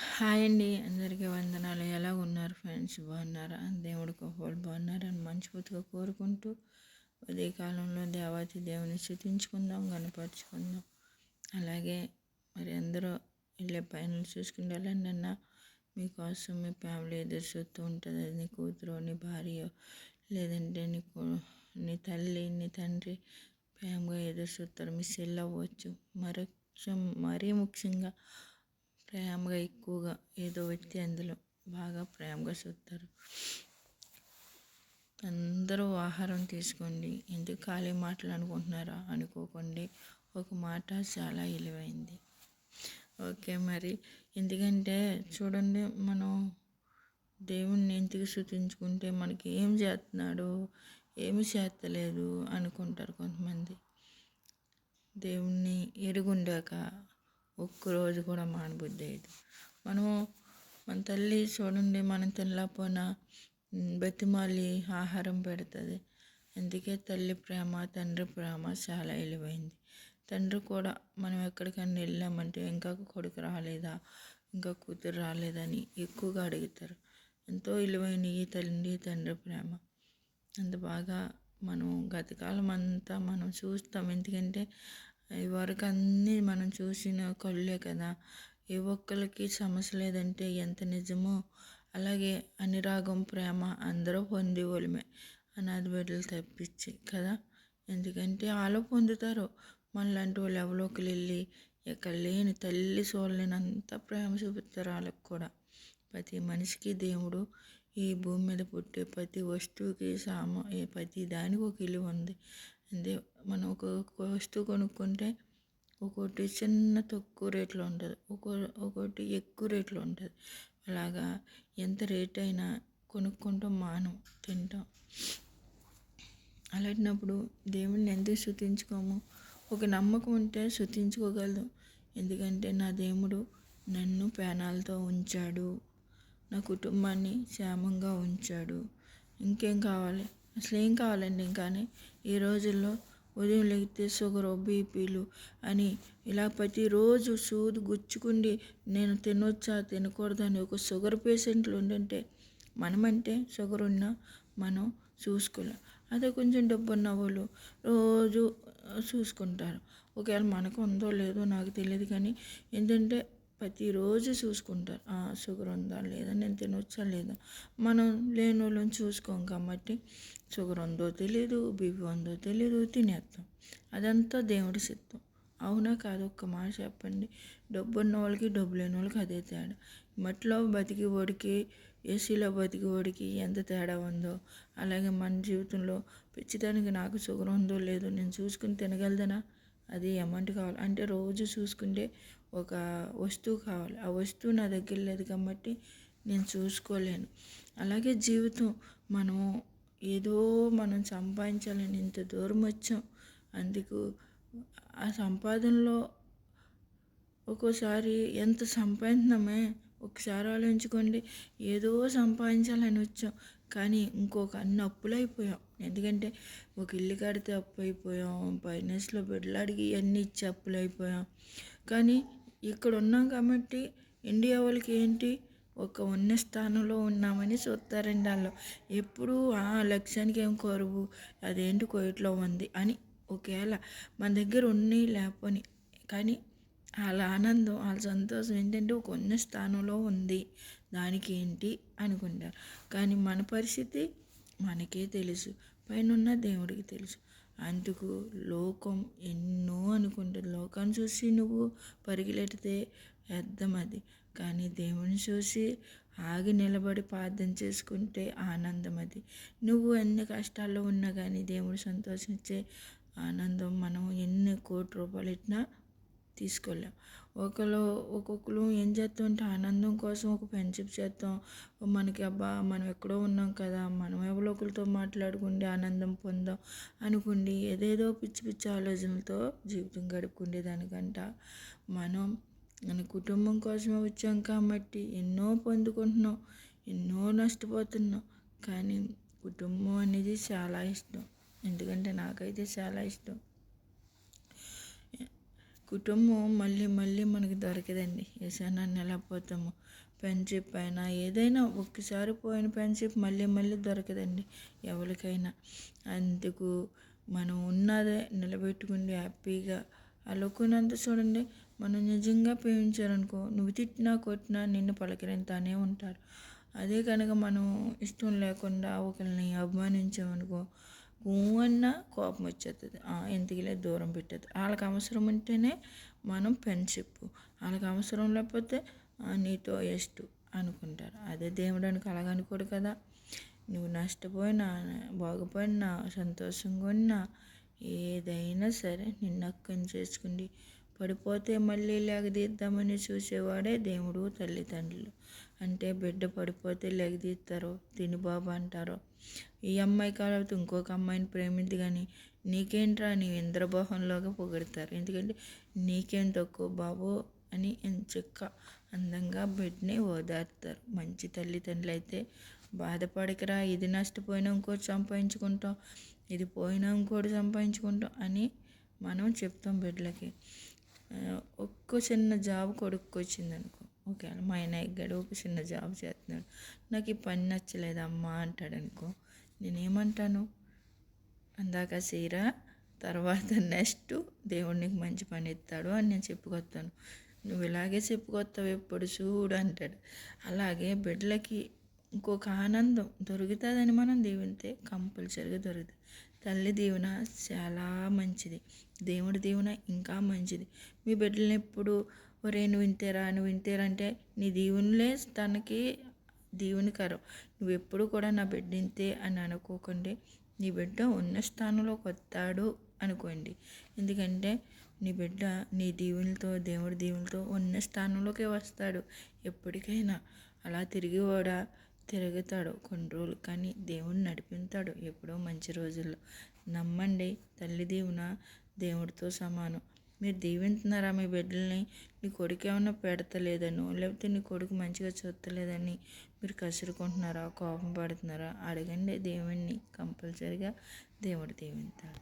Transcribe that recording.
Hi అండి, అందరికీ వందనాలు. ఎలా ఉన్నారు ఫ్రెండ్స్? బాగున్నారా? దేవుడి కృపలు బాగున్నారని మనస్ఫూర్తిగా కోరుకుంటూ ఉదయకాలంలో దేవాతి దేవుని స్తుతించుకుందాం, గణపరుచుకుందాం. అలాగే మరి అందరూ వెళ్ళే పైన చూసుకుంటారండి అన్న మీకోసం మీ ఫ్యామిలీ ఎదురు చూస్తూ ఉంటుంది. నీ కూతురు, నీ భార్య, లేదంటే నీ తల్లి, నీ తండ్రి ప్రేమగా ఎదురు చూస్తారు. మిస్ అవ్వచ్చు. మరీ ముఖ్యంగా ప్రేమగా ఎక్కువగా ఏదో వ్యక్తి అందులో బాగా ప్రేమగా చూస్తారు. అందరూ ఆహారం తీసుకోండి. ఎందుకు ఖాళీ మాటలు అనుకుంటున్నారా అనుకోకండి. ఒక మాట చాలా విలువైంది. ఓకే, మరి ఎందుకంటే చూడండి, మనం దేవుణ్ణి ఎందుకు స్తుతించుకుంటే మనకి ఏం చేస్తున్నాడు, ఏమి చేస్తలేదు అనుకుంటారు కొంతమంది. దేవుణ్ణి ఎరుగుండాక ఒక్కరోజు కూడా మానబుద్ధి అయ్యేది. మన తల్లి చూడండి, మనం తినలేకపోయినా బతిమాలి ఆహారం పెడుతుంది. అందుకే తల్లి ప్రేమ, తండ్రి ప్రేమ చాలా విలువైంది. తండ్రి కూడా మనం ఎక్కడికైనా వెళ్ళామంటే ఇంకా కొడుకు రాలేదా, ఇంకా కూతురు రాలేదని ఎక్కువగా అడుగుతారు. ఎంతో విలువైన ఈ తల్లి తండ్రి ప్రేమ అంత బాగా మనం గతకాలం అంతా మనం చూస్తాం. ఎందుకంటే ఇవరకు అన్నీ మనం చూసిన కళ్ళే కదా. ఏ ఒక్కరికి సమస్య లేదంటే ఎంత నిజమో అలాగే అనురాగం ప్రేమ అందరూ పొందేవాళ్ళమే, అనాథ బిడ్డలు తప్పించి కదా. ఎందుకంటే వాళ్ళు పొందుతారు. మనలాంటి వాళ్ళు ఎవలోకి వెళ్ళి ఎక్కడ లేని తల్లి చూడలేనంత ప్రేమ చూపిస్తారు వాళ్ళకి కూడా. ప్రతి మనిషికి దేవుడు ఈ భూమి మీద పుట్టే ప్రతి వస్తువుకి ప్రతి దానికి ఒక విలువ ఉంది. అంతే, మనం ఒక వస్తువు కొనుక్కుంటే ఒక్కొక్కటి చిన్న తక్కువ రేట్లో ఉంటుంది, ఒక్కొక్కటి ఎక్కువ రేట్లో ఉంటుంది. అలాగా ఎంత రేట్ అయినా కొనుక్కుంటాం, మానం తింటాం. అలాంటినప్పుడు దేవుడిని ఎందుకు స్తుతించుకోము? ఒక నమ్మకం ఉంటే స్తుతించుకోగలదు. ఎందుకంటే నా దేవుడు నన్ను ప్రాణాలతో ఉంచాడు, నా కుటుంబాన్ని క్షేమంగా ఉంచాడు. ఇంకేం కావాలి? అసలు ఏం కావాలండి? కానీ ఈ రోజుల్లో ఉదయం లేగితే షుగరు, బీపీలు అని ఇలా ప్రతిరోజు సూది గుచ్చుకుండి నేను తినొచ్చా తినకూడదు అని ఒక షుగర్ పేషెంట్లు ఉండుంటే మనమంటే షుగర్ ఉన్నా మనం చూసుకోలేం. అదే కొంచెం డబ్బు ఉన్న వాళ్ళు రోజు చూసుకుంటారు. ఒకవేళ మనకు ఉందో లేదో నాకు తెలియదు, కానీ ఏంటంటే ప్రతిరోజు చూసుకుంటారు. షుగర్ ఉందా లేదా, నేను తినొచ్చా లేదా. మనం లేని వాళ్ళని చూసుకోం కాబట్టి షుగర్ ఉందో తెలియదు, బీపీ ఉందో తెలియదు, తినేస్తాం. అదంతా దేవుడి సిద్ధం. అవునా కాదు? ఒక్క మాట చెప్పండి. డబ్బు ఉన్న వాళ్ళకి డబ్బు లేని వాళ్ళకి అదే తేడా. మట్టిలో బతికి ఓడికి, ఏసీలో బతికి ఓడికి ఎంత తేడా ఉందో అలాగే మన జీవితంలో పిచ్చిదానికి నాకు షుగర్ ఉందో లేదో నేను చూసుకుని తినగలదనా? అది అమౌంట్ కావాలి అంటే రోజు చూసుకుంటే ఒక వస్తువు కావాలి. ఆ వస్తువు నా దగ్గర లేదు కాబట్టి నేను చూసుకోలేను. అలాగే జీవితం మనము ఏదో మనం సంపాదించాలని ఇంత దూరం వచ్చాం. అందుకు ఆ సంపాదనలో ఒక్కోసారి ఎంత సంపాదించినామే ఒకసారి ఆలోచించుకోండి. ఏదో సంపాదించాలని వచ్చాం, కానీ ఇంకొక అన్ని అప్పులు అయిపోయాం. ఎందుకంటే ఒక ఇల్లు కడితే అప్పు అయిపోయాం, ఫైనాన్స్లో బిడ్డలు అడిగి అన్నీ ఇచ్చి అప్పులు అయిపోయాం. కానీ ఇక్కడ ఉన్నాం కాబట్టి ఇండియా వాళ్ళకి ఏంటి, ఒక ఉన్న స్థానంలో ఉన్నామని చూస్తారండి. వాళ్ళు ఎప్పుడు లక్ష్యానికి ఏం కరువు, అదేంటి కోయిట్లో ఉంది అని. ఒకవేళ మన దగ్గర ఉన్నాయి లేకపోని, కానీ వాళ్ళ ఆనందం, వాళ్ళ సంతోషం ఏంటంటే ఒక ఉన్న స్థానంలో ఉంది, దానికి ఏంటి అనుకుంటారు. కానీ మన పరిస్థితి మనకే తెలుసు, పైన దేవుడికి తెలుసు. అందుకు లోకం ఎన్నో అనుకుంటుంది. లోకాన్ని చూసి నువ్వు పరిగెలెడితే వ్యర్థం అది. కానీ దేవుని చూసి ఆగి నిలబడి ప్రార్థన చేసుకుంటే ఆనందం అది. నువ్వు ఎన్ని కష్టాల్లో ఉన్నా కానీ దేవుడు సంతోషించే ఆనందం మనం ఎన్ని కోట్ల రూపాయలు ఇచ్చినా తీసుకోలేం. ఒక్కొక్కరు ఏం చేస్తాం అంటే ఆనందం కోసం ఒక ఫ్రెండ్షిప్ చేస్తాం. మనకి మనం ఎక్కడో ఉన్నాం కదా, మనం ఎవరో ఒకరితో మాట్లాడుకుంటే ఆనందం పొందాం అనుకోండి. ఏదేదో పిచ్చి పిచ్చి ఆలోచనలతో జీవితం గడుపుకుండే దానికంట మనం మన కుటుంబం కోసమే వచ్చాం కాబట్టి ఎన్నో పొందుకుంటున్నాం, ఎన్నో నష్టపోతున్నాం. కానీ కుటుంబం అనేది చాలా ఇష్టం. ఎందుకంటే నాకైతే చాలా ఇష్టం. కుటుంబం మళ్ళీ మళ్ళీ మనకి దొరకదండి. ఏసానాన్ని ఎలా పోతాము. ఫ్రెండ్షిప్ అయినా ఏదైనా ఒక్కసారి పోయిన ఫ్రెండ్షిప్ మళ్ళీ మళ్ళీ దొరకదండి ఎవరికైనా. అందుకు మనం ఉన్నదే నిలబెట్టుకుని హ్యాపీగా అలుకున్నంత చూడండి. మనం నిజంగా ప్రేమించారనుకో, నువ్వు తిట్టినా కొట్టినా నిన్ను పలకరింతానే ఉంటారు. అదే కనుక మనం ఇష్టం లేకుండా ఒకరిని అభిమానించామనుకో, అన్న కోపం వచ్చేస్తుంది. ఎందుకులే దూరం పెట్టేది. వాళ్ళకి అవసరం ఉంటేనే మనం ఫ్రెండ్షిప్, వాళ్ళకి అవసరం లేకపోతే నీతో ఎస్ట్ అనుకుంటారు. అదే దేవుడు అనుకో అలాగనుకోడు కదా. నువ్వు నష్టపోయినా బాగుపడినా సంతోషంగా ఉన్నా ఏదైనా సరే నిన్ను అక్కని చేసుకుంది. పడిపోతే మళ్ళీ లెగదీద్దామని చూసేవాడే దేవుడు తల్లిదండ్రులు. అంటే బిడ్డ పడిపోతే లెగదీస్తారు, తిని బాబు అంటారు. ఈ అమ్మాయి కాకపోతే ఇంకొక అమ్మాయిని ప్రేమింది కానీ నీకేంట్రా నీ ఇంద్రభోహంలోగా పొగడతారు. ఎందుకంటే నీకేం తక్కువ బాబు అని ఎంచక్క అందంగా బిడ్డని ఓదార్తారు. మంచి తల్లిదండ్రులు అయితే బాధపడకరా, ఇది నష్టపోయినా ఇంకోటి సంపాదించుకుంటాం, ఇది పోయినా ఇంకోటి సంపాదించుకుంటాం అని మనం చెప్తాం బిడ్డలకి. ఒక్క చిన్న జాబ్ కొడుకు వచ్చిందనుకో, ఒకవేళ మా ఆయన ఎగ్గాడు ఒక చిన్న జాబ్ చేస్తున్నాడు, నాకు ఈ పని నచ్చలేదమ్మా అంటాడు అనుకో, నేనేమంటాను, అందాక సీరా తర్వాత నెక్స్ట్ దేవుడు నీకు మంచి పని ఇస్తాడు అని నేను చెప్పుకొస్తాను. నువ్వు ఇలాగే చెప్పుకొస్తావు ఎప్పుడు చూడు అంటాడు. అలాగే బిడ్డలకి ఇంకొక ఆనందం దొరుకుతుందని మనం దీవితే కంపల్సరిగా దొరుకుతుంది. తల్లి దీవెన చాలా మంచిది, దేవుడి దీవెన ఇంకా మంచిది. మీ బిడ్డలని ఎప్పుడు ఒరే నువ్వు వింటారా అంటే నీ దీవెనలే తనకి దీవెనకరం. నువ్వు ఎప్పుడు కూడా నా బిడ్డ ఇంతే అని అనుకోకండి. నీ బిడ్డ ఉన్న స్థానంలోకి వస్తాడు అనుకోండి. ఎందుకంటే నీ బిడ్డ నీ దీవెనలతో దేవుడి దీవెనలతో ఉన్న స్థానంలోకి వస్తాడు ఎప్పటికైనా. అలా తిరుగుతాడు కొన్ని రోజులు, కానీ దేవుడు నడిపిస్తాడు ఎప్పుడో మంచి రోజుల్లో. నమ్మండి, తల్లి దీవెన దేవుడితో సమానం. మీరు దీవింటున్నారా మీ బిడ్డల్ని? నీ కొడుకు ఏమన్నా పెడతలేదనో లేకపోతే నీ కొడుకు మంచిగా చూస్తలేదని మీరు కసురుకుంటున్నారా, కోపం పడుతున్నారా? అడగండి దేవుణ్ణి, కంపల్సరిగా దేవుడు దీవిస్తాడు.